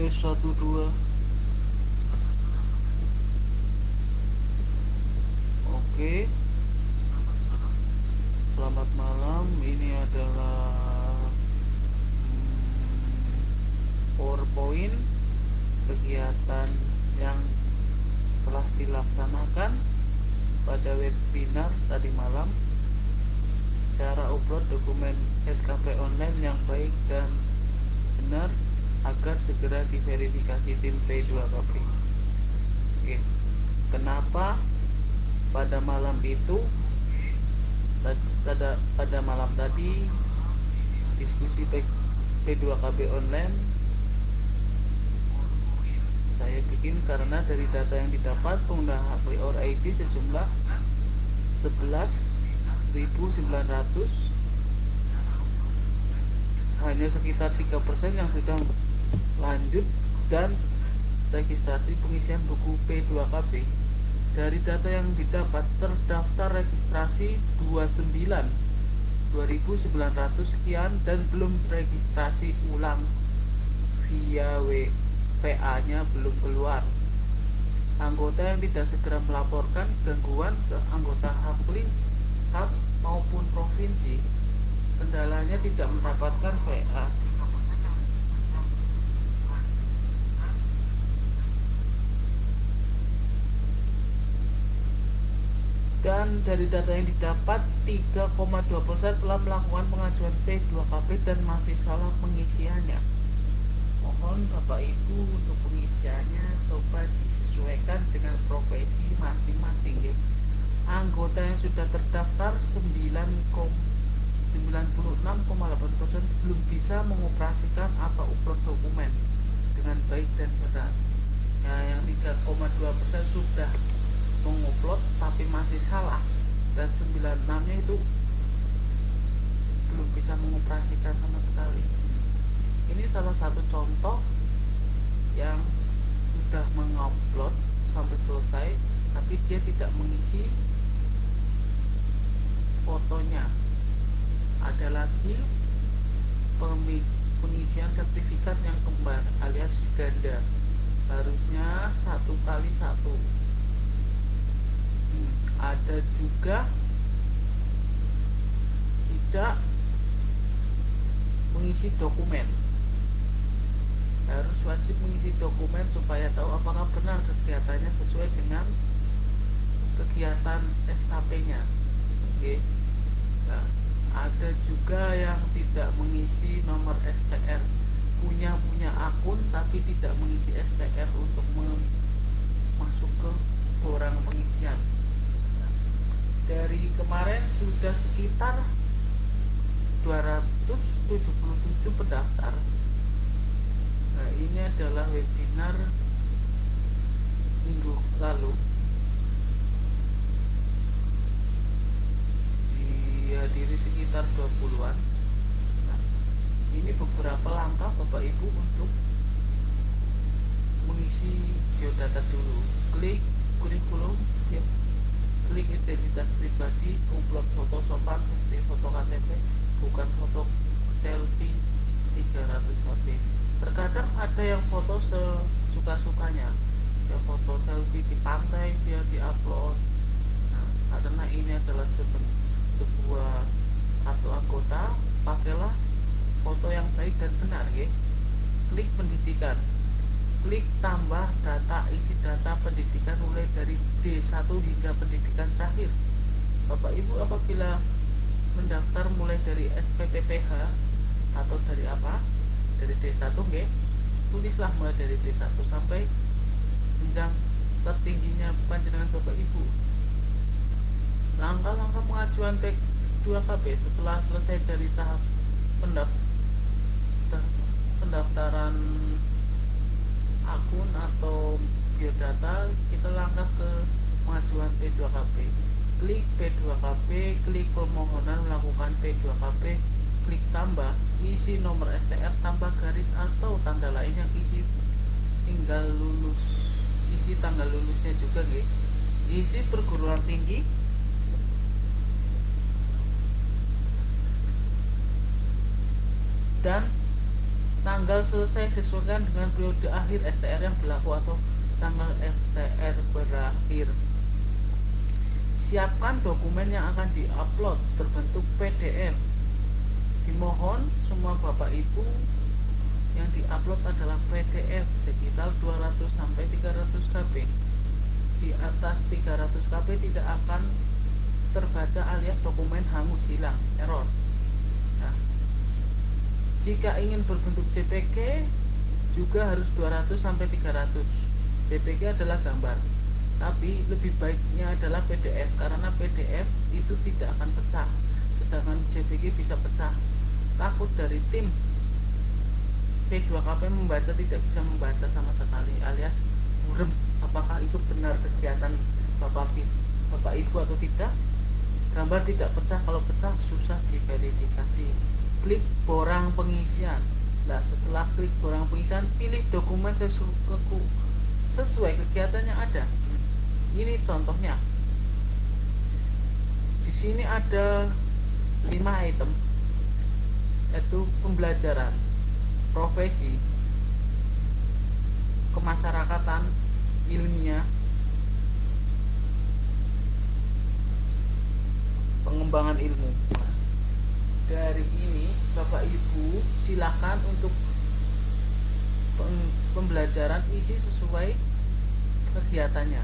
tes 1 2. Oke, selamat malam. Ini adalah PowerPoint kegiatan yang telah dilaksanakan pada webinar tadi malam. Cara upload dokumen SKP online yang baik dan benar agar segera diverifikasi tim P2KP. Oke. Kenapa pada malam itu pada malam tadi diskusi P2KB online saya bikin karena dari data yang didapat pengguna Prior ID sejumlah 11.900, hanya sekitar 3% yang sudah lanjut dan registrasi pengisian buku P2KB. Dari data yang didapat terdaftar registrasi 2.900 sekian dan belum registrasi ulang via VA-nya belum keluar. Anggota yang tidak segera melaporkan gangguan ke anggota Hapli Hub maupun provinsi, kendalanya tidak mendapatkan VA. Dan dari data yang didapat 3,2% telah melakukan pengajuan P2KP dan masih salah pengisiannya. Mohon Bapak Ibu untuk pengisiannya coba disesuaikan dengan profesi masing-masing ya. Anggota yang sudah terdaftar 96,8% belum bisa mengoperasikan atau upload dokumen dengan baik dan benar. Nah, yang 3,2% sudah mengupload tapi masih salah, dan 96-nya itu belum bisa mengoperasikan sama sekali. Ini salah satu contoh yang sudah mengupload sampai selesai tapi dia tidak mengisi fotonya. Ada lagi pengisian sertifikat yang kembar alias ganda, harusnya 1x1. Ada juga tidak mengisi dokumen, harus wajib mengisi dokumen supaya tahu apakah benar kegiatannya sesuai dengan kegiatan SKP-nya. Oke. Nah, ada juga yang tidak mengisi nomor STR, punya akun tapi tidak mengisi STR untuk masuk ke borang pengisian. Dari kemarin sudah sekitar 277 pendaftar. Nah, ini adalah webinar minggu lalu, dihadiri sekitar 20-an. Nah, ini beberapa langkah Bapak Ibu untuk mengisi biodata dulu. Klik kurikulum, ya. Klik identitas pribadi, upload foto sopan seperti foto KTP, bukan foto selfie 300 KB. Terkadang ada yang foto sesuka-sukanya, ya foto selfie di pantai dia diupload. Nah, karena ini adalah sebuah kartu anggota, pakailah foto yang baik dan benar ya. Klik pendidikan, klik tambah data, isi data pendidikan mulai dari D1 hingga pendidikan terakhir. Bapak Ibu apabila mendaftar mulai dari SPTPH atau dari apa, dari D1 nggih, tulislah mulai dari D1 sampai jenjang tertingginya panjenengan Bapak Ibu. Langkah-langkah pengajuan P2KB setelah selesai dari tahap pendaftaran akun atau biodata, kita langkah ke pengajuan P2KB. Klik P2KB, klik permohonan melakukan P2KB, klik tambah, isi nomor STR tambah garis atau tanda lain yang isi tanggal lulusnya juga nggih. Isi perguruan tinggi, dan Tanggal selesai sesuaikan dengan periode akhir STR yang berlaku atau tanggal STR berakhir. Siapkan dokumen yang akan diupload berbentuk PDF. Dimohon semua Bapak Ibu yang diupload adalah PDF sekitar 200 sampai 300 KB. Di atas 300 KB tidak akan terbaca alias dokumen hangus, hilang, error. Nah, jika ingin berbentuk JPG juga harus 200 sampai 300. JPG adalah gambar, tapi lebih baiknya adalah PDF karena PDF itu tidak akan pecah, sedangkan JPG bisa pecah. Takut dari tim P2KP membaca tidak bisa membaca sama sekali alias burem. Apakah itu benar kegiatan Bapak Ibu atau tidak? Gambar tidak pecah, kalau pecah susah diverifikasi. Klik borang pengisian. Nah, setelah klik borang pengisian, pilih dokumen sesuai kegiatan yang ada. Ini contohnya. Di sini ada 5 item, yaitu pembelajaran, profesi, kemasyarakatan, ilmiah, pengembangan ilmu. Dari ini Bapak Ibu silakan untuk pembelajaran isi sesuai kegiatannya,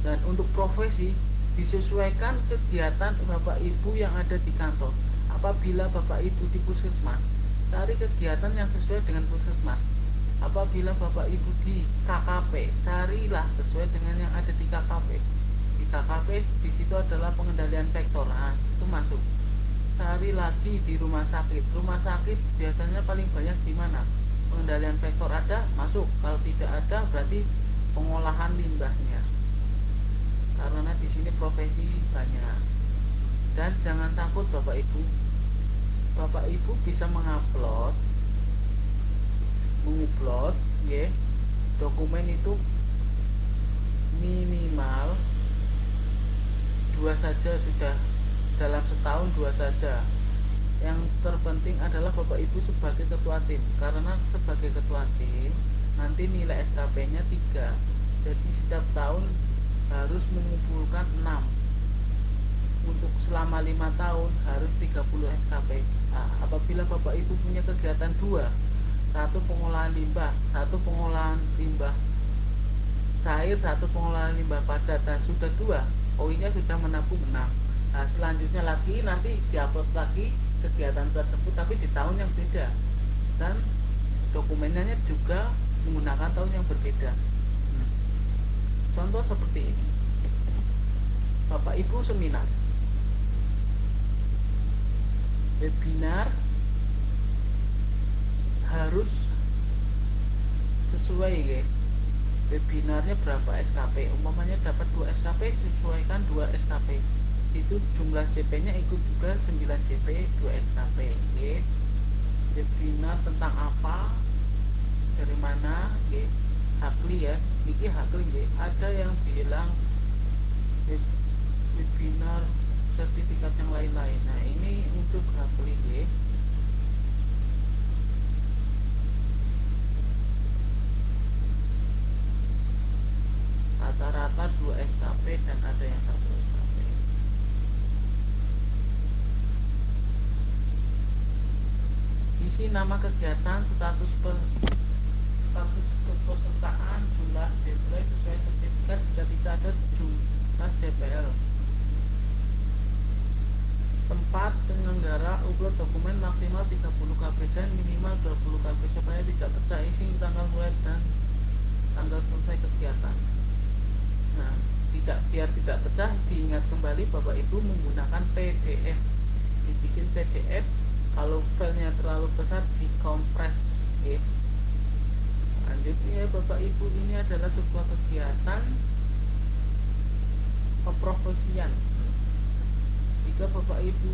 dan untuk profesi disesuaikan kegiatan Bapak Ibu yang ada di kantor. Apabila Bapak Ibu di puskesmas, cari kegiatan yang sesuai dengan puskesmas. Apabila Bapak Ibu di KKP, carilah sesuai dengan yang ada di KKP. Di KKP di situ adalah pengendalian vektor, nah, itu masuk. Cari lagi di rumah sakit. Rumah sakit biasanya paling banyak di mana? Pengendalian vektor ada, masuk. Kalau tidak ada, berarti pengolahan limbahnya. Karena di sini profesi banyak. Dan jangan takut Bapak Ibu. Bapak Ibu bisa mengupload ya, dokumen itu minimal 2 saja sudah, dalam setahun 2 saja. Yang terpenting adalah Bapak Ibu sebagai ketua tim, karena sebagai ketua tim nanti nilai SKP nya 3, jadi setiap tahun harus mengumpulkan 6. Untuk selama 5 tahun harus 30 SKP. Nah, apabila Bapak Ibu punya kegiatan 2, satu pengolahan limbah, satu pengolahan limbah cair, satu pengolahan limbah padat, dan sudah 2, poinnya sudah menampung 6. Nah, selanjutnya lagi nanti diupload lagi kegiatan tersebut tapi di tahun yang beda, dan dokumennya juga menggunakan tahun yang berbeda. Contoh seperti ini. Bapak Ibu seminar, webinar harus sesuai ya. Webinarnya berapa SKP? Umpamanya dapat 2 SKP, sesuaikan 2 SKP. Itu jumlah CP nya ikut juga 9 CP, 2 SKP ya. Webinar tentang apa? Dari mana? Ya. Hakli ya. Ini hakli ya. Ada yang bilang webinar sertifikat yang lain-lain. Nah, ini untuk hakli ya. Rata-rata 2 SKP dan ada yang 1 SKP. Isi nama kegiatan, status kepesertaan, jumlah JPL sesuai sertifikat, jika tidak ada jumlah JPL. Tempat penyelenggara, upload dokumen maksimal 30 KB dan minimal 20 KB supaya tidak pecah. Isi tanggal mulai dan tanggal selesai kegiatan. Nah, biar tidak pecah, diingat kembali Bapak Ibu menggunakan PDF. Dibikin PDF, kalau filenya terlalu besar dikompres ya. Lanjutnya Bapak Ibu, ini adalah sebuah kegiatan keprofesian. Jika Bapak Ibu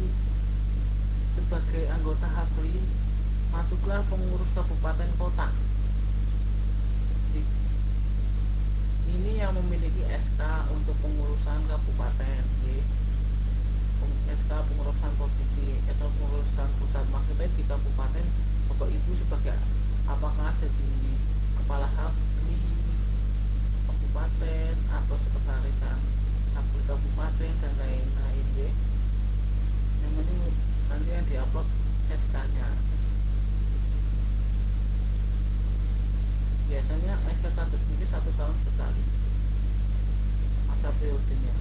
sebagai anggota HAKLI, masuklah pengurus kabupaten kota. Ini yang memiliki SK untuk pengurusan kabupaten ya. SK pengurusan provinsi atau pengurusan pusat, maksudnya di kabupaten Bapak Ibu sebagai SKK tersendiri 1 tahun sekali masa periodenya.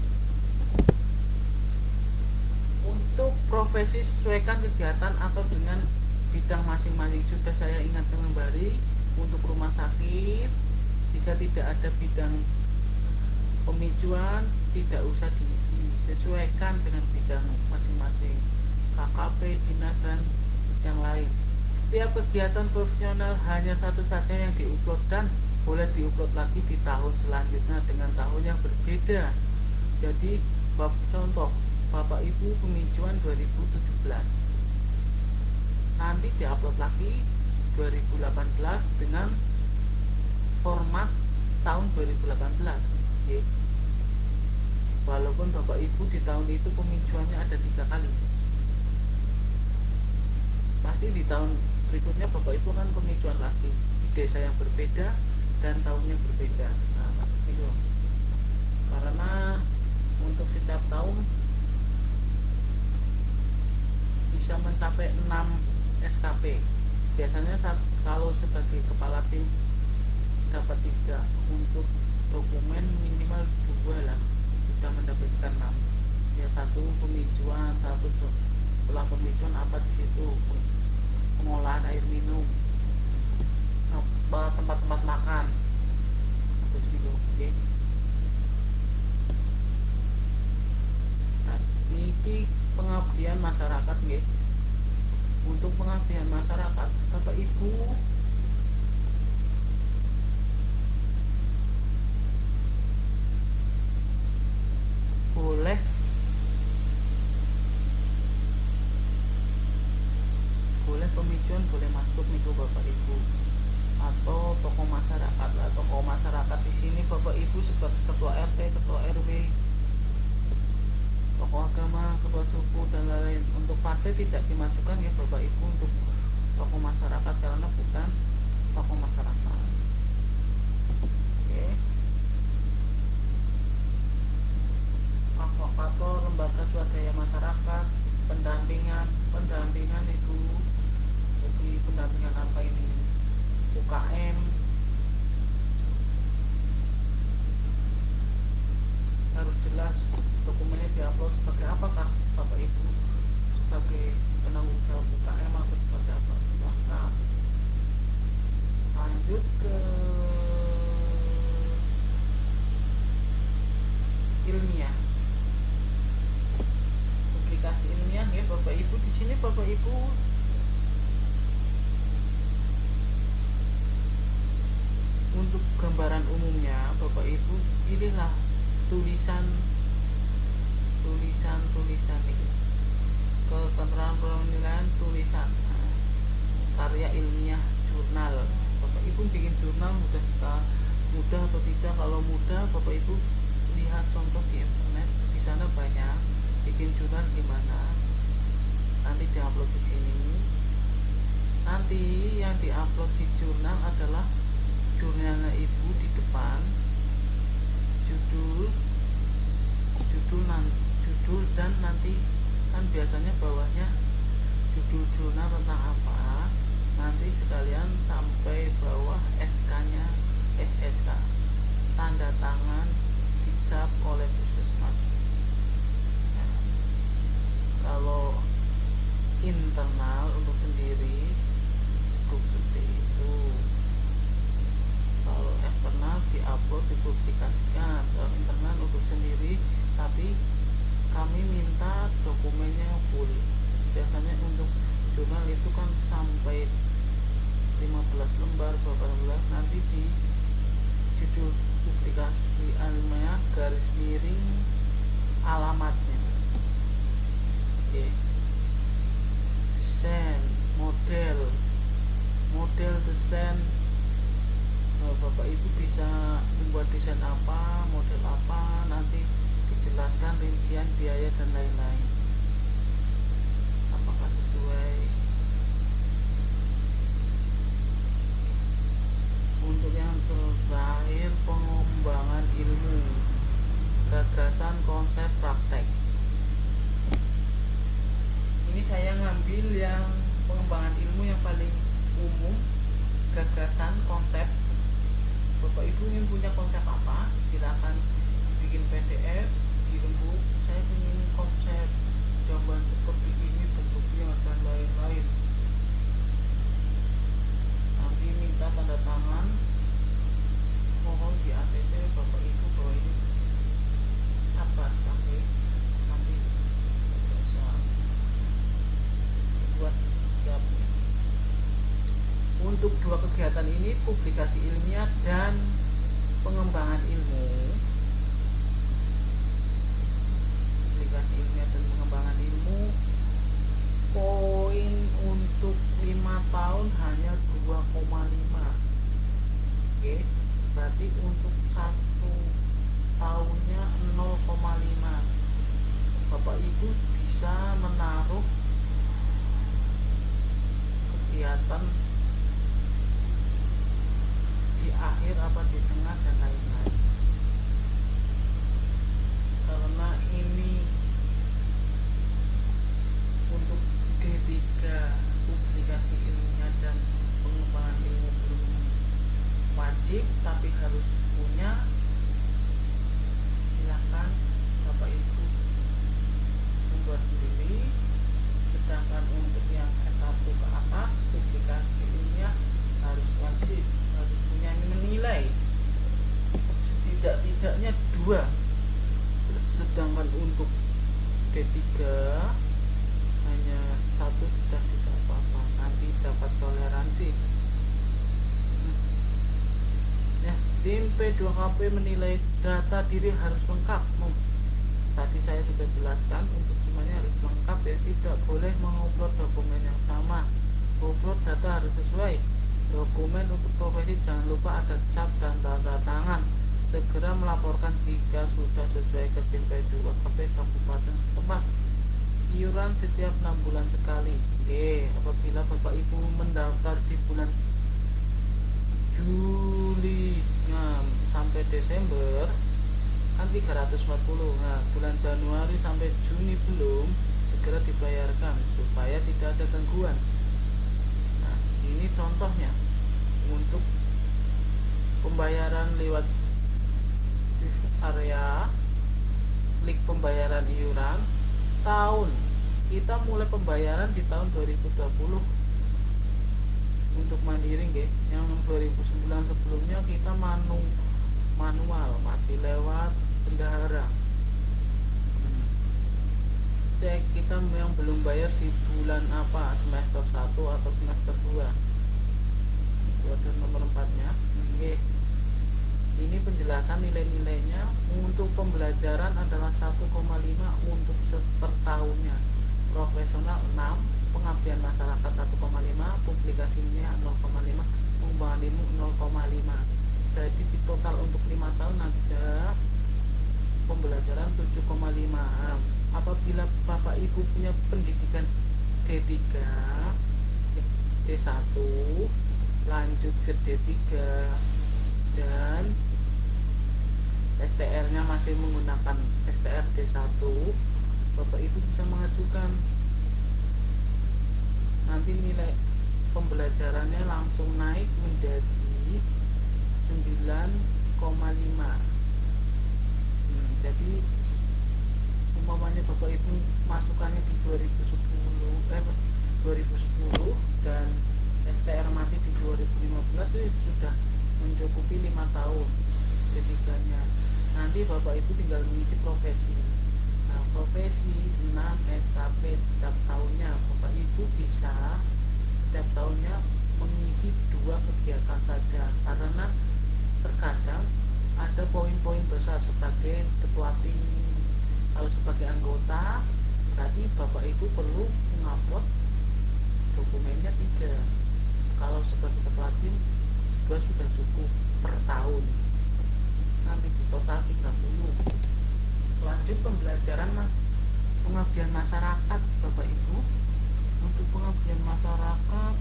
Untuk profesi sesuaikan kegiatan atau dengan bidang masing-masing. Sudah saya ingatkan kembali, untuk rumah sakit jika tidak ada bidang pemicuan tidak usah diisi, sesuaikan dengan bidang masing-masing, KKP, dinas, dan yang lain. Setiap kegiatan profesional hanya satu saja yang diupload dan boleh diupload lagi di tahun selanjutnya dengan tahun yang berbeda. Jadi contoh Bapak Ibu pemicuan 2017 nanti diupload lagi 2018 dengan format tahun 2018. Walaupun Bapak Ibu di tahun itu pemicuannya ada 3 kali, pasti di tahun berikutnya Bapak Ibu kan pemicuan lagi di desa yang berbeda dan tahunnya berbeda. Nah, itu karena untuk setiap tahun bisa mencapai 6 SKP. Biasanya kalau sebagai kepala tim dapat 3, untuk dokumen minimal 2 lah, sudah mendapatkan 6. Ya, 1 pemicuan, 1 setelah pemicuan apa di situ, pengolahan air minum, tempat-tempat makan, terus gitu. Oke. Nah, ini pengabdian masyarakat nggih. Untuk pengabdian masyarakat, Bapak Ibu boleh pemicuan, boleh masuk nih Bapak Ibu, atau tokoh masyarakat lah. Tokoh masyarakat di sini Bapak Ibu sebagai ketua RT, ketua RW, tokoh agama, ketua suku dan lain-lain. Untuk partai tidak dimasukkan ya Bapak Ibu untuk tokoh masyarakat karena bukan tokoh masyarakat. Oke. Advokator, lembaga swadaya masyarakat, pendampingan itu jadi pendampingan apa ini, UKM, harus jelas dokumennya diupload sebagai apakah Bapak Ibu, sebagai penanggung jawab UKM atau sebagai apa. Nah, lanjut ke ilmiah, publikasi ilmiah ya Bapak Ibu. Di sini Bapak Ibu untuk gambaran umumnya Bapak Ibu pilihlah tulisan ini, keterangan penilaian tulisan, karya ilmiah, jurnal. Bapak Ibu bikin jurnal mudah atau tidak? Kalau mudah Bapak Ibu lihat contoh di internet, di sana banyak. Bikin jurnal gimana? Nanti diupload di sini. Nanti yang diupload di jurnal adalah jurnalnya Ibu di depan, judul dan nanti kan biasanya bawahnya judul jurnal tentang apa, nanti sekalian sampai bawah SK-nya, SK tanda tangan dicap oleh puskesmas. Nah, kalau internal untuk sendiri cukup seperti itu. Kalau eksternal diupload, dipublikasikan. Kalau internal untuk sendiri, tapi kami minta dokumennya full. Biasanya untuk jurnal itu kan sampai 15 lembar, 18, nanti di judul publikasi ilmiah garis miring alamatnya. Oke. Desain, model desain. Bapak Ibu bisa membuat desain apa, model apa, nanti dijelaskan rincian biaya dan lain-lain, apakah sesuai. Untuk yang terakhir, pengembangan ilmu, gagasan, konsep, praktek. Ini saya ngambil yang pengembangan ilmu yang paling umum, gagasan, konsep, Bapak Ibu ingin punya konsep apa, silakan bikin PDF, dirembuk. Saya ingin konsep jamban seperti ini bentuknya dan lain-lain. Nanti minta tanda tangan, mohon di ACC Bapak Ibu bahwa ini sabar sampai nanti bisa buat siap. Untuk dua kegiatan ini, publikasi ilmiah dan pengembangan ilmu, publikasi ilmiah dan pengembangan ilmu, poin untuk 5 tahun hanya 2,5. Oke, berarti untuk 1 tahunnya 0,5. Bapak Ibu bisa menaruh kegiatan di akhir apa di tengah dan lain-lain, karena ini untuk D3 publikasi ilmiah dan pengembangan ilmu belum wajib tapi harus punya. Silakan Bapak Ibu membuat sendiri. Sedangkan untuk yang S1 ke atas, publikasi ilmiah harus wajib, harus punya menilai setidak-tidaknya 2. Sedangkan untuk D3 hanya 1 sudah tidak apa-apa, nanti dapat toleransi. Ya, tim P2KP menilai data diri harus lengkap. Tadi saya sudah jelaskan, untuk semuanya harus lengkap ya, tidak boleh mengupload dokumen yang sama. Upload data harus sesuai. Dokumen untuk profesi jangan lupa ada cap dan tanda tangan. Segera melaporkan jika sudah sesuai ke tim P2KP Kabupaten setempat. Iuran setiap 6 bulan sekali. Oke, apabila Bapak Ibu mendaftar di bulan Juli sampai Desember kan 340. Nah, bulan Januari sampai Juni belum, segera dibayarkan supaya tidak ada gangguan. Nah, ini contohnya untuk pembayaran lewat area, klik pembayaran iuran tahun. Kita mulai pembayaran di tahun 2020 untuk mandiri nggih. Yang 2009 sebelumnya kita manual masih lewat bendahara. Cek kita yang belum bayar di bulan apa, semester 1 atau semester 2. Itu ada nomor 4-nya. Oke. Ini penjelasan nilai-nilainya. Untuk pembelajaran adalah 1,5 untuk per tahunnya. Profesional 6, pengabdian masyarakat 1,5, publikasinya 0,5, pengembangan ilmu 0,5. Jadi di total untuk 5 tahun aja pembelajaran 7,5. Apabila Bapak Ibu punya pendidikan D3, D1, lanjut ke D3 dan STR-nya masih menggunakan STR D1, Bapak Ibu bisa mengajukan. Nanti nilai pembelajarannya langsung naik menjadi 9,5. Jadi umpamanya Bapak Ibu masukannya di 2010 dan STR masih di 2015, itu sudah mencukupi 5 tahun ketiganya. Nanti Bapak Ibu tinggal mengisi profesi. Nah, profesi 6 SKP setiap tahunnya. Bapak Ibu bisa setiap tahunnya mengisi 2 kegiatan saja, karena terkadang ada poin-poin besar sebagai ketua tim. Kalau sebagai anggota, berarti Bapak Ibu perlu mengupload dokumennya 3. Kalau sebagai ketua tim, 2 sudah cukup per tahun. Nanti di total 30. Lanjut pembelajaran pengabdian masyarakat Bapak Ibu. Untuk pengabdian masyarakat,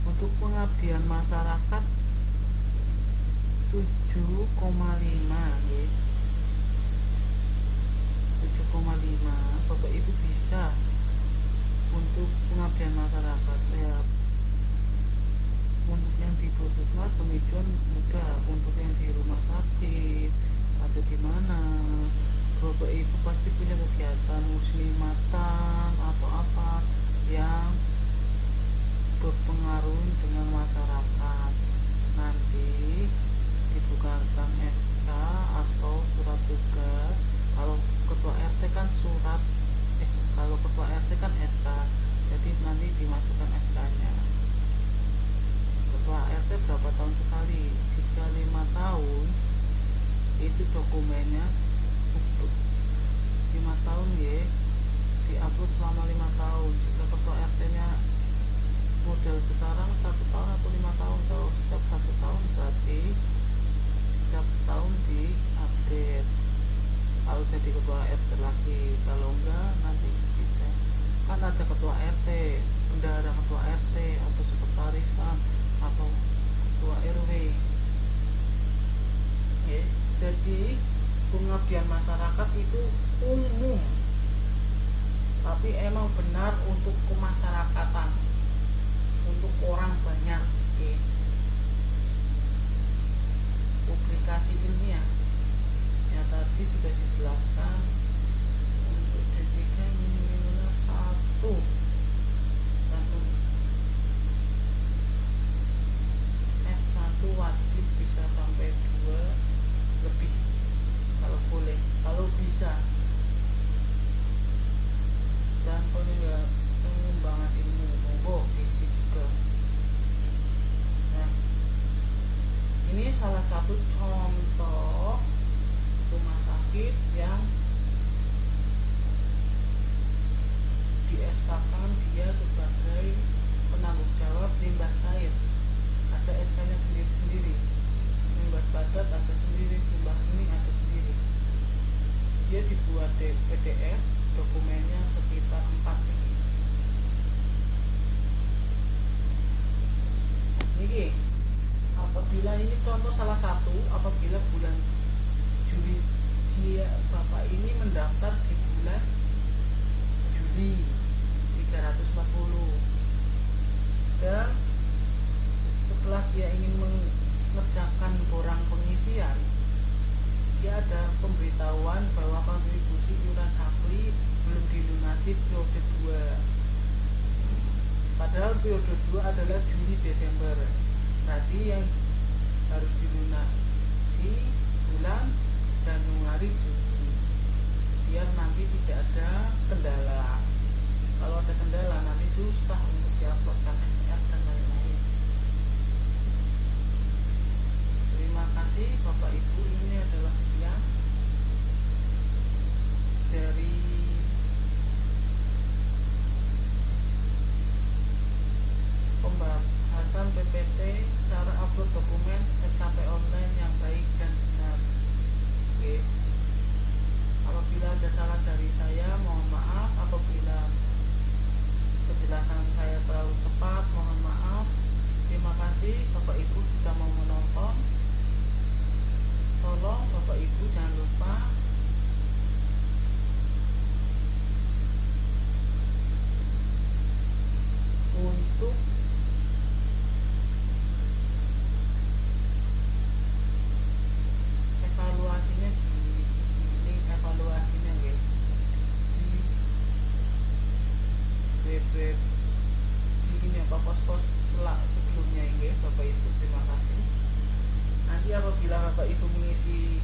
untuk pengabdian masyarakat 7,5 ya. 7,5 gimana? Bapak ibu pasti punya kegiatan muslimatan atau apa yang berpengaruh dengan masyarakat. Nanti dibukakan SK atau surat tugas. Kalau ketua RT kan kalau ketua RT kan SK, jadi nanti dimasukkan SK-nya. Ketua RT berapa tahun sekali? Jika 5 tahun itu dokumennya 5 tahun ya, diupload selama 5 tahun. Jika ketua RT nya model sekarang 1 tahun atau 5 tahun, kalau setiap 1 tahun berarti setiap tahun diupdate. Kalau jadi ketua RT lagi, kalau enggak nanti kita kan ada ketua RT, bendahara ketua RT atau sekretaris atau ketua RW ya. Jadi pengabdian masyarakat itu umum, tapi emang benar untuk kemasyarakatan, untuk orang banyak ya. Publikasi ilmiah yang tadi sudah dijelaskan. Untuk D3 minimalnya 1 dan S1 wajib bisa sampai 2 lebih kalau boleh, kalau bisa. Dan pengembangan ilmu monggo diisi juga. Nah, ini salah satu contoh rumah sakit yang di SK-kan dia sebagai penanggung jawab limbah cair. Ada SK-nya sendiri-sendiri. Limbah padat ada sendiri, limbah kening ada sendiri. Dia dibuat PDF, dokumennya sekitar 4 ini. Ini apabila ini contoh salah satu, apabila bulan Juli Bapak ini mendaftar di bulan Juli 340, dan setelah dia ingin mengerjakan borang pengisian, dia ada pemberitahuan bahwa kontribusi iuran Sapli belum dilunasi periode 2. Padahal periode 2 adalah Juli Desember. Berarti yang harus dilunasi bulan Januari Juli, biar nanti tidak ada kendala. Kalau ada kendala nanti susah untuk diuploadkan SPR dan lain-lain. Terima kasih Bapak Ibu, ini adalah sekian dari pembahasan PPT cara upload dokumen SKP online yang baik dan benar. Oke. Apabila ada salah dari saya, mohon maaf. Apabila penjelasan saya terlalu cepat, mohon maaf. Terima kasih Bapak Ibu sudah mau menonton. Tolong Bapak Ibu jangan lupa untuk evaluasinya ini evaluasinya ya di web ini apa pos-pos sebelumnya ya Bapak Ibu. Terima kasih. Nanti apabila Bapak Ibu mengisi